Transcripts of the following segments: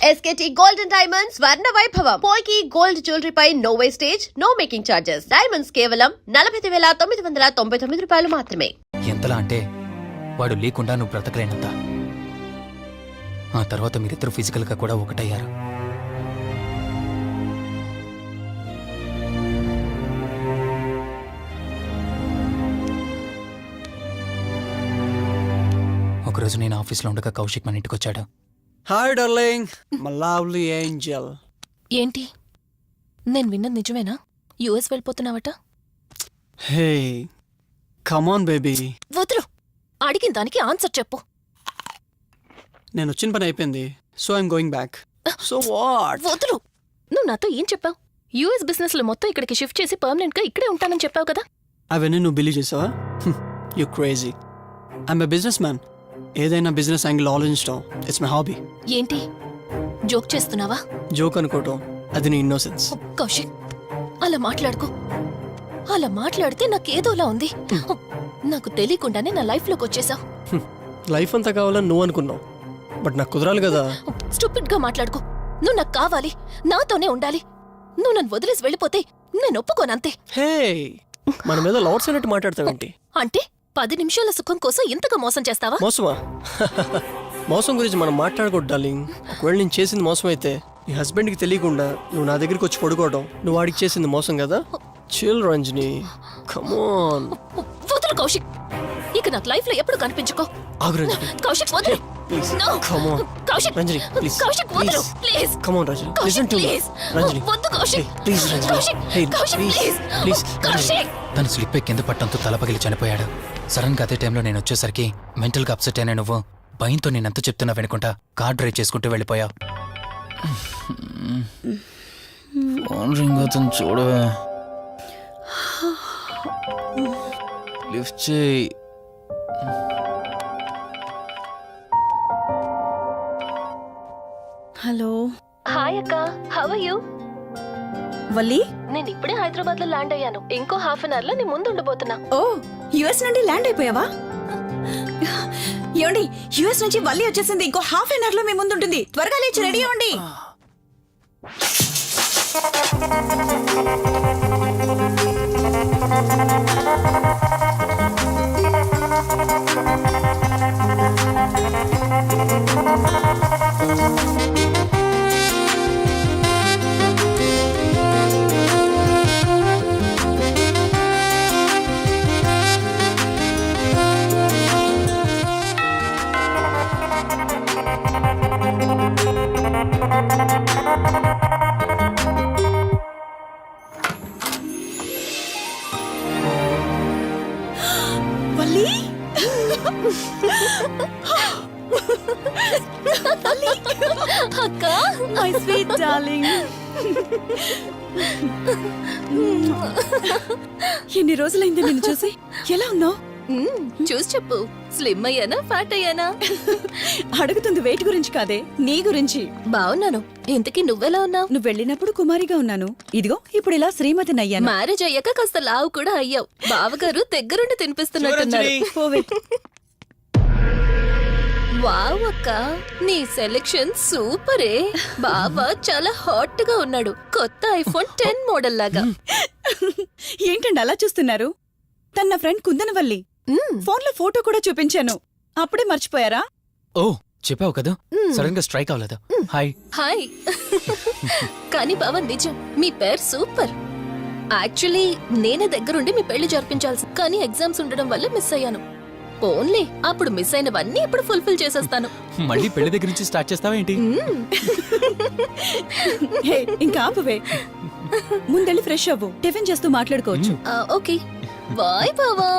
SKT Gold and Diamonds Swarna Vaibhavam. Polki Gold Jewelry pi no wastage, no making charges. Diamonds కేవలం 49,999 రూపాయలు మాత్రమే. ఎంతలా అంటే వాడు లేకుండా నువ్వు బ్రతకలేనంత. ఆ తర్వాత మీరిద్దరు ఫిజికల్ గా కూడా ఒకటయ్యారు. ఒకరోజు నేను ఆఫీస్లో ఉండగా కౌశిక్ మన ఇంటికి వచ్చాడు. Hi darling, my lovely angel. ఏంటి, నేను విన్నది నిజమేనా? యుఎస్ వెళ్ళిపోతున్నావట? Hey come on baby. వదులు, అడిగిన దానికి ఆన్సర్ చెప్పు. నేను వచ్చిన పని అయిపోయింది, so I'm going back. So what? వదులు, నువ్వు నాతో ఏం చెప్పావు? యుఎస్ బిజినెస్ లో మొత్తం ఇక్కడికి షిఫ్ట్ చేసి పర్మనెంట్ గా ఇక్కడే ఉంటానని చెప్పావు కదా. అవన్నీ నువ్వు బిలీవ్ చేసావా? You crazy. I'm a business man. ఏదైనా బిజినెస్ యాంగిల్ ఆలోచించడం ఇట్స్ మై హాబీ. ఏంటి, జోక్ చేస్తున్నావా? జోక్ అనుకోవటం అది నీ ఇన్నోసెన్స్. కౌశిక్, అలా మాట్లాడుకో. అలా మాట్లాడితే నాకేదోలా ఉంది. నాకు తెలియకుండానే నా లైఫ్ లోకి వచ్చేసావు. లైఫ్ అంతా కావాలని నువ్వు అనుకున్నావు, బట్ నాకు కుదరాలి కదా. స్టూపిడ్ గా మాట్లాడుకో. నువ్వు నాకు కావాలి, నాతోనే ఉండాలి. నువ్వు నన్ను వదిలేసి వెళ్ళిపోతే నేను ఒప్పుకోనంతే. హే, మన మీద లవర్స్ అన్నట్టు మాట్లాడతావేంటి? అంటే 10 నిమిషాల సుఖం కోసం ఇంతగా మోసం చేస్తావా? మోసమా? మోసం గురించి మనం మాట్లాడకూడదు డార్లింగ్. ఒకవేళ నేను చేసింది మోసం అయితే నీ హస్బెండ్కి తెలియకుండా నువ్వు నా దగ్గరికి వచ్చి పడుకోవడం నువ్వు వాడికి చేసింది మోసం కదా. Chill Ranjani, come on. వదులు కౌశిక్, ఇక నాకు లైఫ్ లో ఎప్పుడు కనిపించుకో. ఆగు రంజని. కౌశిక్ వదులు. Please No. Come on. Kaushik, Ranjani please. Kaushik వదులు please. Come on Ranjani, Kaushik listen to me. Please. Ranjani వద్దు Kaushik. Please Ranjani. Kaushik, hey Kaushik please please. Please. Kaushik. తను స్లిప్ కింద పట్టడంతో తల పగిలి చనిపోయాడు. సడన్ గా అదే టైంలో నేను వచ్చేసరికి మెంటల్ గా అప్సెట్ అయినా నువ్వు భయంతో నేనెంత చెప్తున్నా వెనుకుంటా కార్ డ్రైవ్ చేసుకుంటూ వెళ్ళిపోయావు. ఫోన్ రింగ్ అవుతుంది చూడవే. లిఫ్ట్ చేయి. హలో. హాయ్ అక్క, హౌ ఆర్ యు? వల్లి, నేను ఇప్పుడే హైదరాబాద్ లో ల్యాండ్ అయ్యాను. ఇంకో హాఫ్ అన్ అవర్ లో నీ ముందు ఉండబోతున్నా. ఓ యుఎస్ నుండి ల్యాండ్ అయిపోయావా? ఏమండి, యుఎస్ నుంచి వల్లి వచ్చేసింది. ఇంకో హాఫ్ అన్ అవర్ లో మీ ముందు ఉంటుంది. త్వరగా లేచి రెడీ అవ్వండి. వల్లి, అక్క, మై స్వీట్ డార్లింగ్. ఎన్ని రోజులైంది నిన్ను చూసి. ఎలా ఉన్నావు? చూసి చెప్పు. స్లిమ్ అయ్యానా, ఫ్యాట్ అయ్యానా? అడుగుతుంది వెయిట్ గురించి కాదే, నీ గురించి. బావున్నాను. ఇంతకీ నువ్వెలా ఉన్నావు? నువ్వు వెళ్ళినప్పుడు కుమారిగా ఉన్నాను. ఇదిగో ఇప్పుడు ఇలా శ్రీమతిని అయ్యాను. మ్యారేజ్ అయ్యాక కాస్త లావు కూడా అయ్యావు. బావగారు దగ్గరుండి తినిపిస్తున్నట్టున్నారు. పోవే. వావ్ అక్క, నీ సెలెక్షన్ సూపరే. బావ చాలా హాట్ గా ఉన్నాడు. కొత్త ఐఫోన్ 10 మోడల్ లాగా. ఏంటండి అలా చూస్తున్నారు? తన ఫ్రెండ్ కుందనవల్లి. ఫోన్ లో ఫోటో కూడా చూపించాను. అప్పుడే మర్చిపోయారా? ఓ చెప్పావు కదా, సడన్ గా స్ట్రైక్ అవ్వలేదు. హాయ్. హాయ్. కానీ బావ నిజం, మీ పేరు సూపర్. యాక్చువల్లీ నేనే దగ్గరుండి మీ పెళ్లి జరిపించాల్సి, కానీ ఎగ్జామ్స్ ఉండడం వల్ల మిస్ అయ్యాను. ఓన్లీ అప్పుడు మిస్ అయినవన్నీ ఇప్పుడు ఫుల్ఫిల్ చేసేస్తాను. మళ్ళీ పెళ్లి దగ్గర నుంచి స్టార్ట్ చేస్తావా ఏంటి? హే, ఇంకా ఆపువే. ముందెళ్ళి ఫ్రెష్ అవ్వు. టిఫిన్ చేస్తూ మాట్లాడుకోవచ్చు. ఓకే బాయ్ బావా.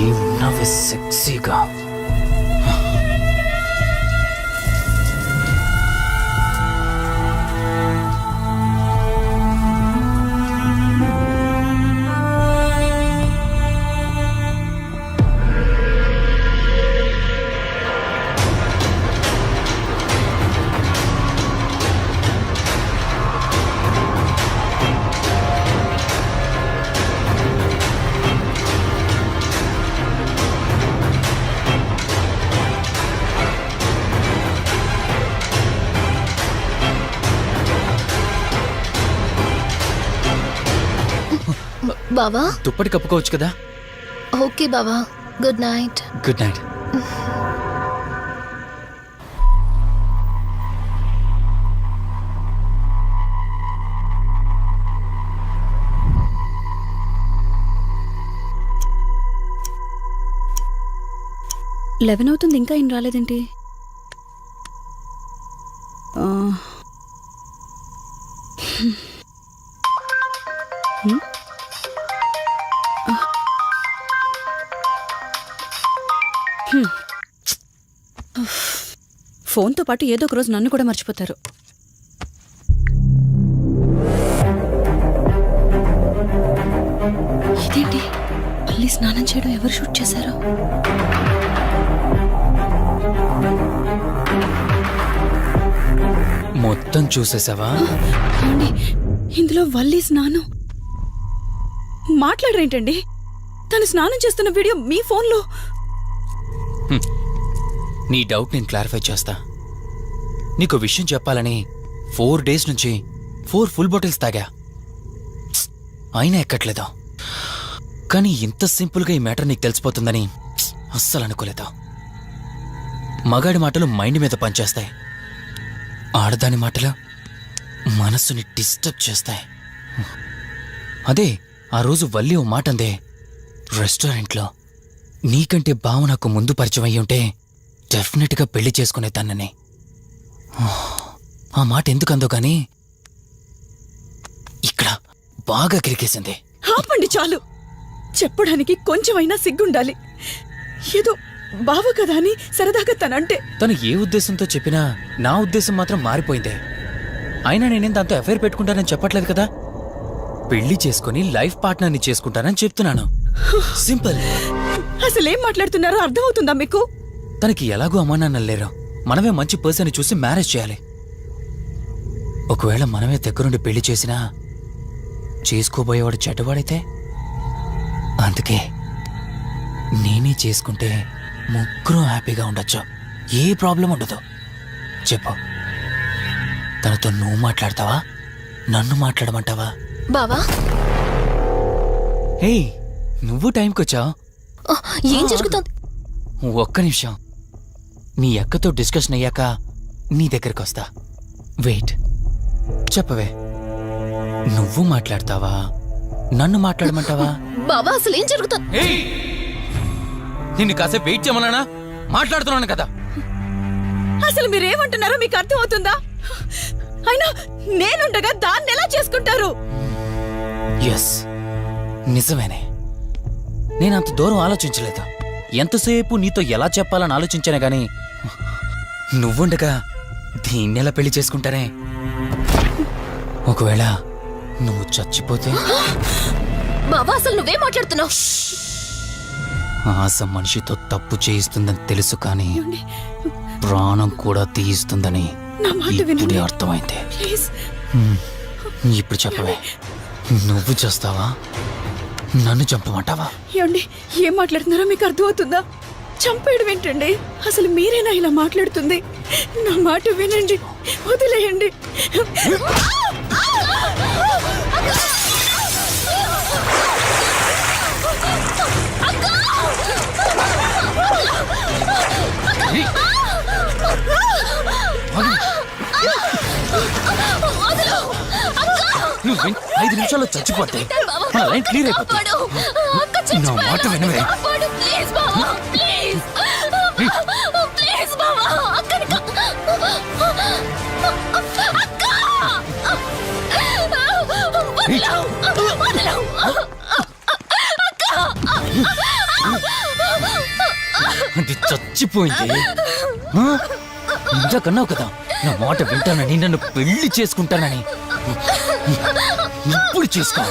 ఏమున్నావే సెక్సీగా. బావా దుప్పటి కప్పుకోవచ్చు కదా. ఓకే బావా, good night. Good night. Eleven అవుతుంది, ఇంకా ఏం రాలేదేంటి? ఆ. హ్మ్. హ్మ్. ఫోన్తో పాటు ఏదో ఒక రోజు నన్ను కూడా మర్చిపోతారు. ఇదేంటి, మళ్ళీ స్నానం చేయడం ఎవరు షూట్ చేశారు? మొత్తం చూసేసావా? ఏమండి, ఇందులో వల్లి స్నానం మాట్లాడరేంటండి? తను స్నానం చేస్తున్న వీడియో మీ ఫోన్లో. నీ డౌట్ నేను క్లారిఫై చేస్తా. నీకు విషయం చెప్పాలని 4 days నుంచి 4 full బాటిల్స్ తాగా, అయినా ఎక్కట్లేదు. కానీ ఇంత సింపుల్గా ఈ మ్యాటర్ నీకు తెలిసిపోతుందని అస్సలు అనుకోలేదు. మగాడి మాటలు మైండ్ మీద పనిచేస్తాయి, ఆడదాని మాటలు మనస్సుని డిస్టర్బ్ చేస్తాయి. అదే ఆ రోజు వల్లి ఓ మాట అందే రెస్టారెంట్లో, నీకంటే బావ నాకు ముందు పరిచయం అయ్యి ఉంటే డెఫినెట్గా పెళ్లి చేసుకునేదాన్నని. ఆ మాట ఎందుకందో గాని ఇక్కడ బాగా కిరికేసింది. ఆపండి చాలు, చెప్పడానికి కొంచెమైనా సిగ్గుండాలి. ఏదో బావ కదా అని సరదాగా తనంటే. తను ఏ ఉద్దేశంతో చెప్పినా నా ఉద్దేశం మాత్రం మారిపోయిందే. అయినా నేనేం దాంతో అఫైర్ పెట్టుకుంటానని చెప్పట్లేదు కదా, పెళ్లి చేసుకుని లైఫ్ పార్ట్నర్ని చేసుకుంటానని చెప్తున్నాను. సింపుల్. అసలేం మాట్లాడుతున్నారో అర్థమవుతుందా మీకు? తనకి ఎలాగో అమ్మా నాన్నలు లేరు, మనమే మంచి పర్సన్ చూసి మ్యారేజ్ చేయాలి. ఒకవేళ మనమే దగ్గరుండి పెళ్లి చేసినా చేసుకోబోయేవాడు చెడ్డవాడైతే, అందుకే నేనే చేసుకుంటే ముగ్గురు హ్యాపీగా ఉండొచ్చు, ఏ ప్రాబ్లం ఉండదు. చెప్పు, తనతో నువ్వు మాట్లాడతావా, నన్ను మాట్లాడమంటావా? బావా హే, నువ్వు టైంకొచ్చావు. ఏం జరుగుతోంది? ఒక్క నిమిషం, మీ అక్కతో డిస్కషన్ అయ్యాక నీ దగ్గరికి వస్తా. వెయిట్, చెప్పవే, నువ్వు మాట్లాడతావా, నన్ను మాట్లాడమంటావా? బావా అసలు ఏం జరుగుతోంది? నిన్ను కాసేపు వెయిట్ చేయమన్నానా? మాట్లాడుతున్నాను కదా. అసలు మీరేమంటున్నారో మీకు అర్థమవుతుందా? అయినా నేనుండగా దాన్ని ఎలా చేసుకుంటారు? ఎస్, నిజమేనే. నేనంత దూరం ఆలోచించలేదు. ఎంతసేపు నీతో ఎలా చెప్పాలని ఆలోచించానే గాని, నువ్వుండగా దీన్నెలా పెళ్లి చేసుకుంటానే? ఒకవేళ నువ్వు చచ్చిపోతే? బావా అసలు నువ్వేం మాట్లాడుతున్నావు? ఆశ మనిషితో తప్పు చేయిస్తుందని తెలుసు, కానీ ప్రాణం కూడా తీయిస్తుందని నా మాట ఇప్పుడే వినండి అర్థమైంది. ప్లీజ్. ఇప్పుడు చెప్పవే, నువ్వు చేస్తావా, నన్ను చంపమంటావా? ఏమండి, ఏం మాట్లాడుతున్నారో మీకు అర్థమవుతుందా? చంపేయడం ఏంటండి? అసలు మీరేనా ఇలా మాట్లాడుతుంది? నా మాట వినండి, వదిలేయండి. నువ్వు 5 నిమిషాల్లో చచ్చిపోతే మన లైన్ క్లియర్ అయిపోతుంది. నా మాట వినవే. అది చచ్చిపోయింది. ఇంతకన్నావు కదా నా మాట వింటానని, నన్ను పెళ్లి చేసుకుంటానని. ఇప్పుడు చేసుకో.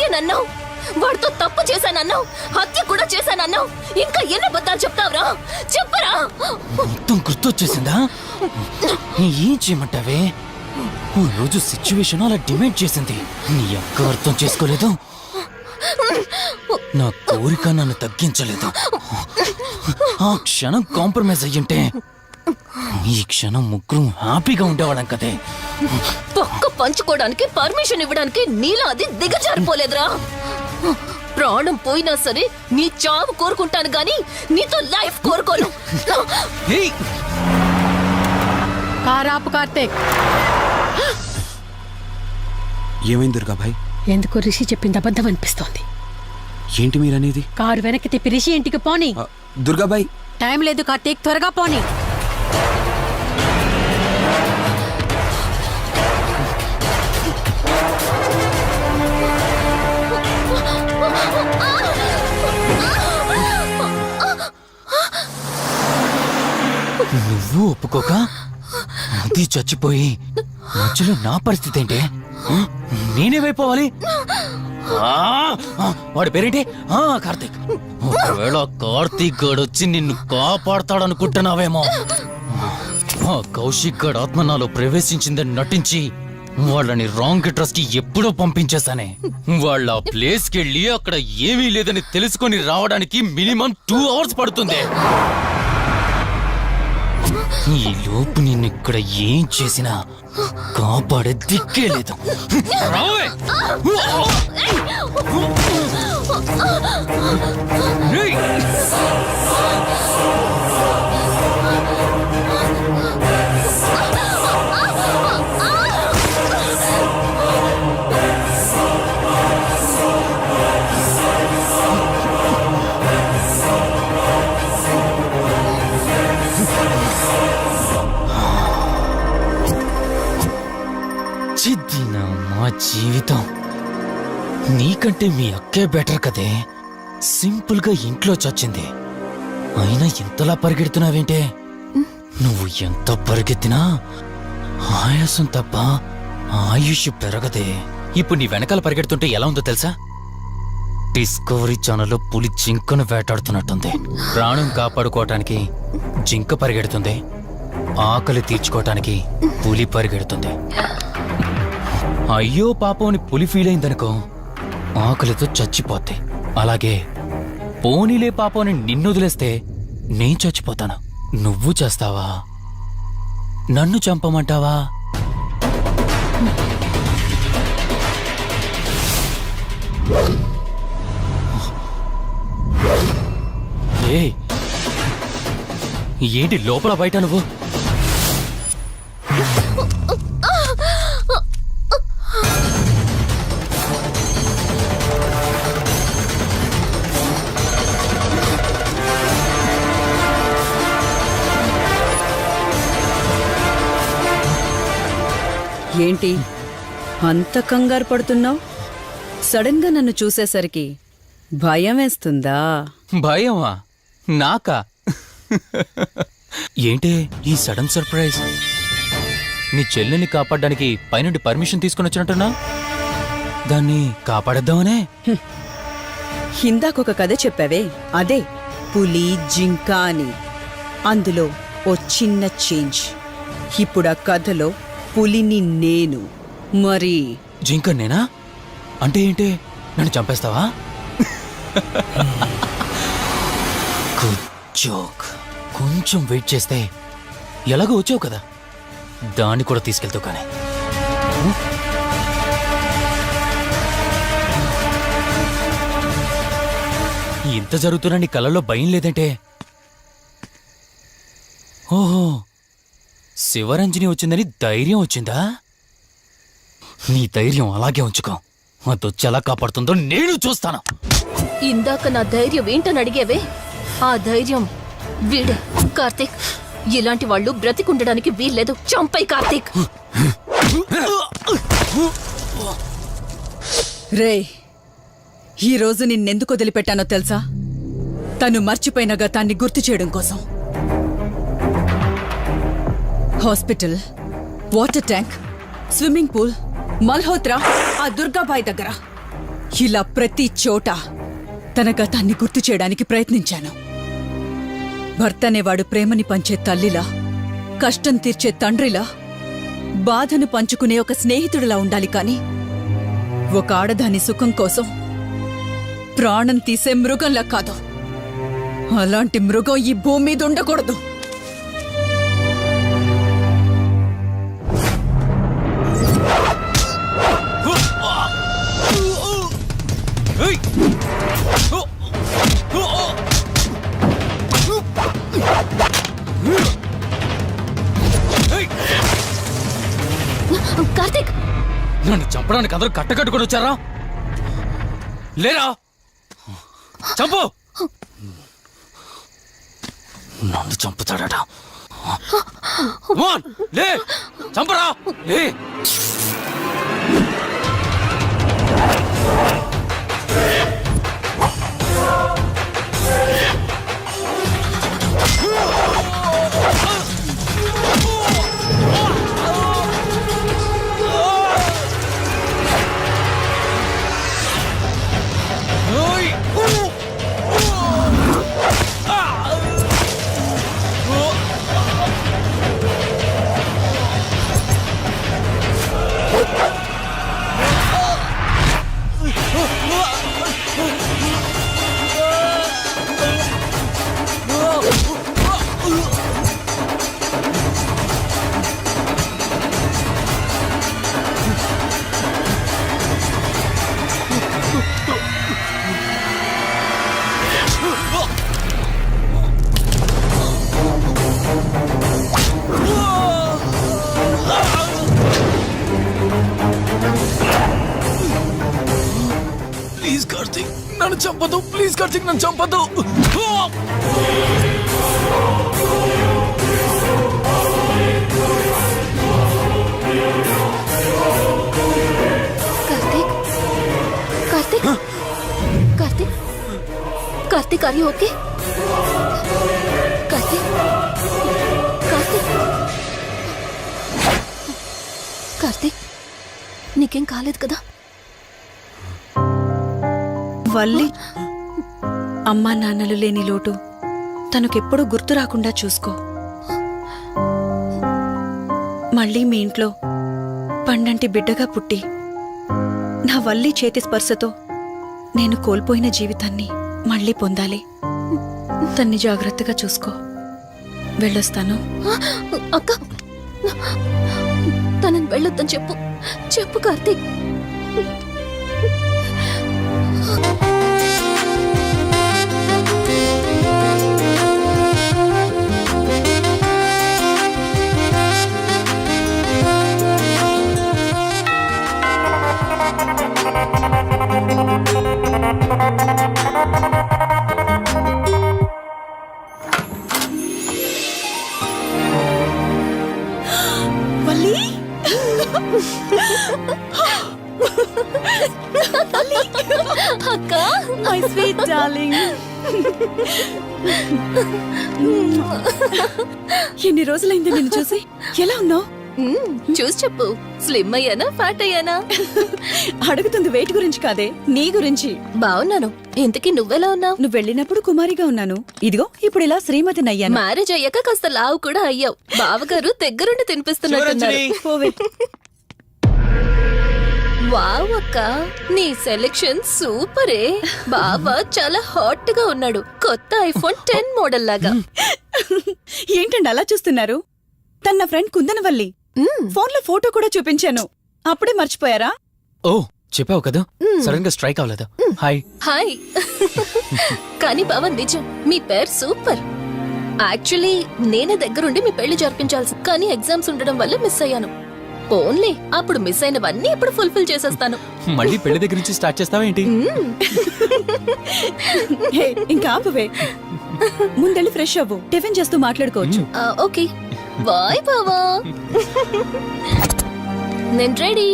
చెయ్యనన్నావు, వాడితో తప్పు చేశానన్నావు, హత్య కూడా చేశానన్నావు. ఇంకా ఎన్ని అబద్ధాలు చెప్తావురా? చెప్పరా? మొత్తం గుర్తొచ్చేసిందా? ఏం చేయమంటావే? ఓ రోజు సిచ్యువేషన్ అలా డిమాండ్ చేసింది. నీ అక్క అర్థం చేసుకోలేదు, నా కోరిక నన్ను తగ్గించలేదు. ఆ క్షణం కాంప్రమైజ్ అయ్యుంటే ఈ క్షణం ముగ్గురు హ్యాపీగా ఉండేవాళ్ళం కదే. పక్క పంచుకోవడానికి పర్మిషన్ ఇవ్వడానికి నీలో అది దిగజారిపోలేదురా. ప్రాణం పోయినా సరే నీ చావు కోరుకుంటాను గాని నీతో లైఫ్ కోరుకోను. ఏయ్! కారాపు కార్తీక్, ఏమైంది దుర్గాభాయ్? ఎందుకో రిషి చెప్పింది అబద్ధం అనిపిస్తోంది. ఏంటి మీరనేది? కారు వెనక్కి తిప్పి రిషి ఇంటికి పోని. దుర్గాభాయ్, టైం లేదు కార్తీక్, త్వరగా పోని. నువ్వు ఒప్పుకోక అది చచ్చిపోయి మధ్యలో నా పరిస్థితి ఏంటి? నేనేమైపోవాలి? వాడి పేరేంటి? కార్తీక్. ఒకవేళ కార్తీక్ గడు వచ్చి నిన్ను కాపాడతాడనుకుంటున్నావేమో. కౌశిక్ గడ్ ఆత్మ నాలో ప్రవేశించిందని నటించి వాళ్ళని రాంగ్ అడ్రస్ కి ఎప్పుడో పంపించేశానే. వాళ్ళ ప్లేస్ కి వెళ్ళి అక్కడ ఏమీ లేదని తెలుసుకొని రావడానికి మినిమం 2 hours పడుతుంది. ఈ లోపు నిన్ను ఇక్కడ ఏం చేసినా కాపాడే దిక్కే లేదు. రావే! రేయ్! చిద్దినా మా జీవితం. నీకంటే మీ అక్కే బెటర్ కదే. సింపుల్ గా ఇంట్లో చచ్చింది, అయినా ఇంతలా పరిగెడుతున్నావేంటే? నువ్వు ఎంత పరిగెత్తినా ఆయాసం తప్ప ఆయుష్ పెరగదే. ఇప్పుడు నీ వెనకాల పరిగెడుతుంటే ఎలా ఉందో తెలుసా? డిస్కవరీ ఛానల్లో పులి జింకను వేటాడుతున్నట్టుంది. ప్రాణం కాపాడుకోవటానికి జింక పరిగెడుతుంది, ఆకలి తీర్చుకోవటానికి పులి పరిగెడుతుంది. అయ్యో పాపం అని పులి ఫీల్ అయిందనుకో, ఆకలితో చచ్చిపోద్ది. అలాగే పోనీలే పాపం అని నిన్ను వదిలేస్తే నేను చచ్చిపోతాను. నువ్వు చేస్తావా? నన్ను చంపమంటావా? ఏయ్, ఏంటి లోపల బయట నువ్వు? ఏంటి అంత కంగారు పడుతున్నావు? సడన్ గా నన్ను చూసేసరికి భయం వేస్తుందా? భయమా? నాకా? ఏంటే ఈ సడన్ సర్ప్రైజ్? నీ చెల్లెల్ని కాపాడడానికి పైనుండి పర్మిషన్ తీసుకుని వచ్చినట్టున్నా? దాన్ని కాపాడేద్దామనే? ఇందాకొక కథ చెప్పావే, అదే పులి జింక అని. అందులో ఓ చిన్న చేంజ్. ఇప్పుడు ఆ కథలో పులిని నేను. మరి జింక నేనా? అంటే ఏంటి? నన్ను చంపేస్తావా? Good joke. కొంచెం వెయిట్ చేస్తే ఎలాగో వచ్చావు కదా, దాన్ని కూడా తీసుకెళ్తావు. కానీ ఇంత జరుగుతున్నా నీ కళ్ళల్లో భయం లేదంటే? ఓహో, శివరంజని వచ్చిందని ధైర్యం వచ్చిందా? నీ ధైర్యం అలాగే ఉంచుకో. అదొచ్చి ఎలా కాపాడుతుందో నేను చూస్తాను. ఇందాక నా ధైర్యం ఏంటని అడిగేవే, ఆ ధైర్యం వీడే. కార్తీక్, ఇలాంటి వాళ్ళు బ్రతికుండడానికి వీల్లేదు. చంపై కార్తీక్. రే, ఈరోజు నిన్నెందుకు వదిలిపెట్టానో తెలుసా? తను మర్చిపోయిన గతాన్ని గుర్తు చేయడం కోసం. Hospital, water tank, swimming pool, Malhotra, ఆ దుర్గాబాయ్ దగ్గర ఇలా ప్రతి చోట తన గతాన్ని గుర్తు చేయడానికి ప్రయత్నించాను. భర్త అనేవాడు ప్రేమని పంచే తల్లిలా, కష్టం తీర్చే తండ్రిలా, బాధను పంచుకునే ఒక స్నేహితుడిలా ఉండాలి కాని ఒక ఆడదాని సుఖం కోసం ప్రాణం తీసే మృగంలా కాదు. అలాంటి మృగం ఈ భూమి మీద ఉండకూడదు. కార్తీక్, నన్ను చంపడానికి అందరూ కట్టకట్టుకొని వచ్చారా? లేరా? చంపు! నన్ను చంపుతాడట. Come on, లే! చంపరా! లే! ప్లీజ్ కార్తీక్, నన్ను చంపదు. ప్లీజ్ కార్తీక్, నన్ను చంపదు. Karthik, Karthik, Karthik, Karthik, are you okay? Karthik, Karthik, Karthik, నీకేం కాలేదు కదా? వల్లి, అమ్మా నాన్నలు లేని లోటు తనకెప్పుడూ గుర్తు రాకుండా చూసుకో. మళ్ళీ మీ ఇంట్లో పండంటి బిడ్డగా పుట్టి నా వల్లి చేతి స్పర్శతో నేను కోల్పోయిన జీవితాన్ని మళ్ళీ పొందాలి. తన్ని జాగ్రత్తగా చూసుకో. వెళ్ళొస్తాను. అక్క, తనని వెళ్ళొద్దని చెప్పు. చెప్పు కార్తీక్. వల్లి, అక్క, మై స్వీట్ డార్లింగ్. ఎన్ని రోజులైంది నిన్ను చూసి. ఎలా ఉన్నావు? చూసి చెప్పు. స్లిమ్ అయ్యానా, ఫ్యాట్ అయ్యానా? అడుగుతుంది వెయిట్ గురించి కాదే, నీ గురించి. బాగున్నాను. ఇంతకీ నువ్వెలా ఉన్నావు? నువ్వు వెళ్ళినప్పుడు కుమారిగా ఉన్నాను. ఇదిగో ఇప్పుడు ఇలా శ్రీమతిని అయ్యాను. మ్యారేజ్ అయ్యాక కాస్త లావు కూడా అయ్యావు. బావగారు దగ్గరుండి తినిపిస్తున్నట్టున్నారు. పోవే. వావ్ అక్క, నీ సెలెక్షన్ సూపరే. బావ చాలా హాట్ గా ఉన్నాడు. కొత్త ఐఫోన్ 10 మోడల్ లాగా. ఏంటండి అలా చూస్తున్నారు? తన ఫ్రెండ్ కుందనవల్లి. ఫోన్ లో ఫోటో కూడా చూపించాను. అప్పుడే మర్చిపోయారా? ఓ, చెప్పావు కదా, సడన్ గా స్ట్రైక్ అవ్వలేదు. హాయ్. హాయ్. కానీ బావ నిజం, మీ పేరు సూపర్. యాక్చువల్లీ నేనే దగ్గరుండి మీ పెళ్లి జరిపించాల్సి, కానీ ఎగ్జామ్స్ ఉండడం వల్ల మిస్ అయ్యాను. పోన్లే, అప్పుడు మిస్ అయినవన్నీ ఇప్పుడు ఫుల్ఫిల్ చేసేస్తాను. మళ్ళీ పెళ్లి దగ్గర నుంచి స్టార్ట్ చేస్తావా ఏంటి? హే, ఇంకా ఆపువే. ముందెళ్ళి ఫ్రెష్ అవ్వు. టిఫిన్ చేస్తూ మాట్లాడుకోవచ్చు. ఓకే బాయ్ బావా. నేను రెడీ.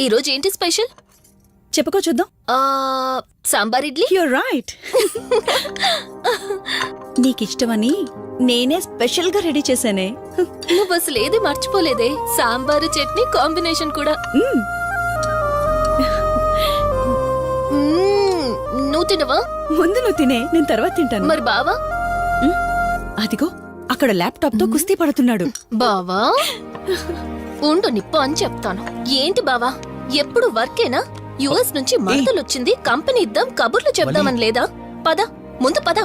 ఈరోజు ఏంటి స్పెషల్? చెప్పుకో చూద్దాం. సాంబార్ ఇడ్లీ. You're right. నీకిష్టమని నేనే స్పెషల్ గా రెడీ చేశానే. నువ్వు అసలు ఏది మర్చిపోలేదే. సాంబారు చట్నీ కాంబినేషన్ కూడా. తినవా? ముందు నువ్వు తినే, నేను తర్వాత తింటాను. మరి బావా? అదిగో అక్కడ ల్యాప్టాప్ తో కుస్తీ పడుతున్నాడు. బావా ఉండు నిప్పు అని చెప్తాను. ఏంటి బావా ఎప్పుడు వర్కేనా? యుఎస్ నుంచి మరదలొచ్చింది, కంపెనీ ఇద్దాం, కబుర్లు చెప్దామని లేదా? పద ముందు పద.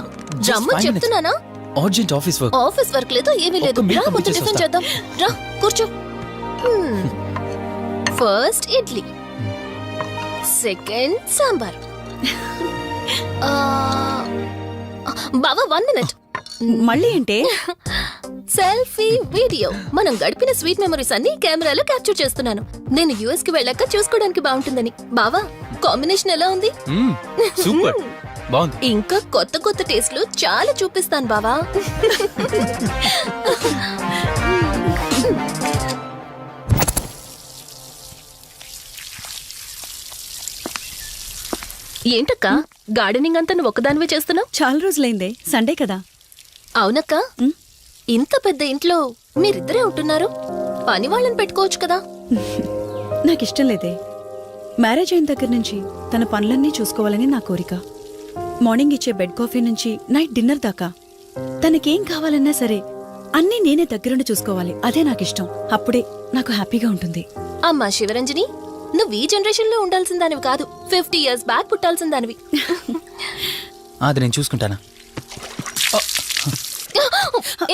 రమ్ము చెప్తున్నానా? Urgent office work. Office work లేదు, ఏమీ లేదు. ఒక్క మీల్ రా ముందు పంపించేసి టిఫిన్ వస్తా. చేద్దాం. రా కూర్చో. First idli, second sambar. బావా 1 మినిట్. మళ్ళీ అంటే సెల్ఫీ వీడియో. మనం గడిపిన స్వీట్ మెమరీస్ అన్ని కెమెరాలో క్యాప్చర్ చేస్తున్నాను. నేను యుఎస్ కి వెళ్ళాక చూసుకోవడానికి బాగుంటుందని. బావా కాంబినేషన్ ఎలా ఉంది? సూపర్ బాగుంది. ఇంకా కొత్త కొత్త టేస్ట్లు చాలా చూపిస్తాను బావా. ఏంటక్క గార్డెనింగ్ అంతా నువ్వు ఒకదానివే చేస్తున్నావు? చాలా రోజులైందే, సండే కదా. అవునక్క, ఇంత పెద్ద ఇంట్లో మీరిద్దరే ఉంటున్నారు, పని వాళ్ళని పెట్టుకోవచ్చు కదా. నాకిష్టం లేదే. మ్యారేజ్ అయిన దగ్గర నుంచి తన పనులన్నీ చూసుకోవాలని నా కోరిక. మార్నింగ్ ఇచ్చే బెడ్ కాఫీ నుంచి నైట్ డిన్నర్ దాకా తనకేం కావాలన్నా సరే అన్నీ నేనే దగ్గరుండి చూసుకోవాలి. అదే నాకిష్టం. అప్పుడే నాకు హ్యాపీగా ఉంటుంది. అమ్మా శివరంజని, నువ్వు ఈ జనరేషన్ లో ఉండాల్సిన దానివి కాదు, 50 years బ్యాక్ పుట్టాల్సిన దానివి. అది నేను చూసుకుంటానా?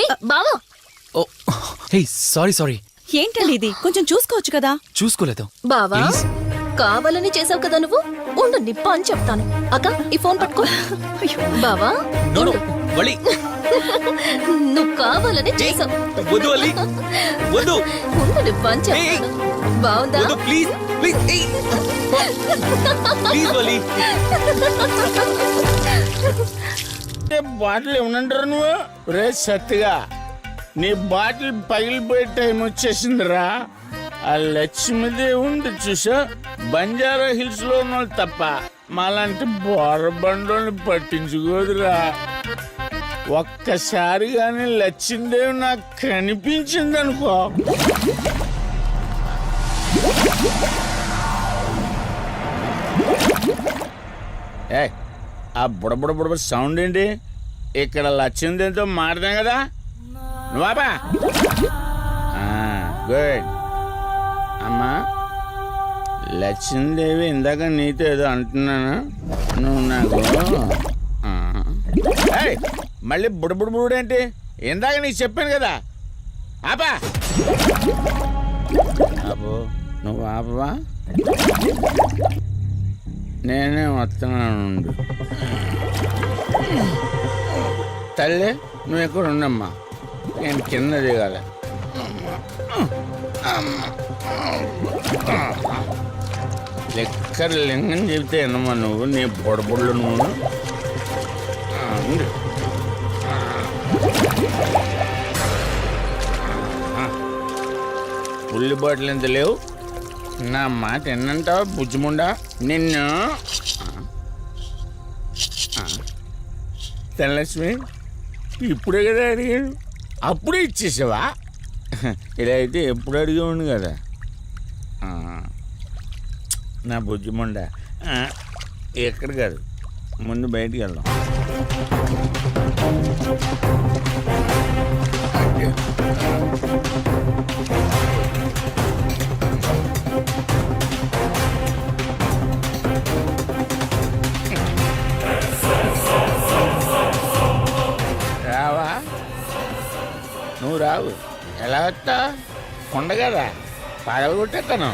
ఏ బావా, ఓ హే సారీ సారీ. ఏంటండి ఇది? కొంచెం చూసుకోవచ్చు కదా. చూసుకోలేదు. బావా Please. కావాలని చేసావు కదా నువ్వు. ఉండు నిప్ప అని చెప్తాను. అక్క ఈ ఫోన్ పట్టుకో. బావా నో నో ఉండు. వలి నువ్వు కావాలని చేసావు. వద్దు వలి వద్దు ఉండు నిప్ప అని చెప్తాను. బావుందా? వద్దు ప్లీజ్ ప్లీజ్ ప్లీజ్ వలి. బాటిల్ ఏమనంటారు నువ్వు? రే సత్తిగా, నీ బాటిల్ పగిలిపోయే టైం వచ్చేసిందిరా. ఆ లక్ష్మీదేవి ఉంది చూసా, బంజారా హిల్స్ లో ఉన్న వాళ్ళు తప్ప మాలాంటి బోరబండోని పట్టించుకోదురా. ఒక్కసారి కానీ లక్ష్మీదేవి నాకు కనిపించింది అనుకో, ఏ ఆ బుడబుడ సౌండ్ ఏంటి? ఇక్కడ లక్ష్మీదేవితో మాడదాం కదా నువ్వాబా. గుడ్ అమ్మా. లక్ష్మీదేవి ఇందాక నీతో ఏదో అంటున్నాను, నువ్వు నాకు మళ్ళీ బుడబుడేంటి? ఇందాక నీకు చెప్పాను కదా ఆపా. అబ్బో నువ్వు ఆపవా? నేనే వస్తున్నాను. తల్లి నువ్వు ఎక్కడ ఉండమ్మా, నేను కింద దిగాలి. లెక్కర్ లింగం చెబితే ఎన్నమ్మా నువ్వు, నీ బొడబుళ్ళు నువ్వు. పుల్లి బాటిల్ ఎంత లేవు, నా మాట ఎన్నంటావా బుజ్జిముండా నిన్ను. ధనలక్ష్మి ఇప్పుడే కదా అడిగాడు, అప్పుడే ఇచ్చేసావా? ఇలా అయితే ఎప్పుడు అడిగేవాడు కదా నా బుజ్జిముండా. ఎక్కడ కాదు, ముందు బయటికి వెళ్దాం. రావా? నువ్వు రావు, ఎలా వస్తా? కొండ కదా, పగలగొట్టేస్తాను.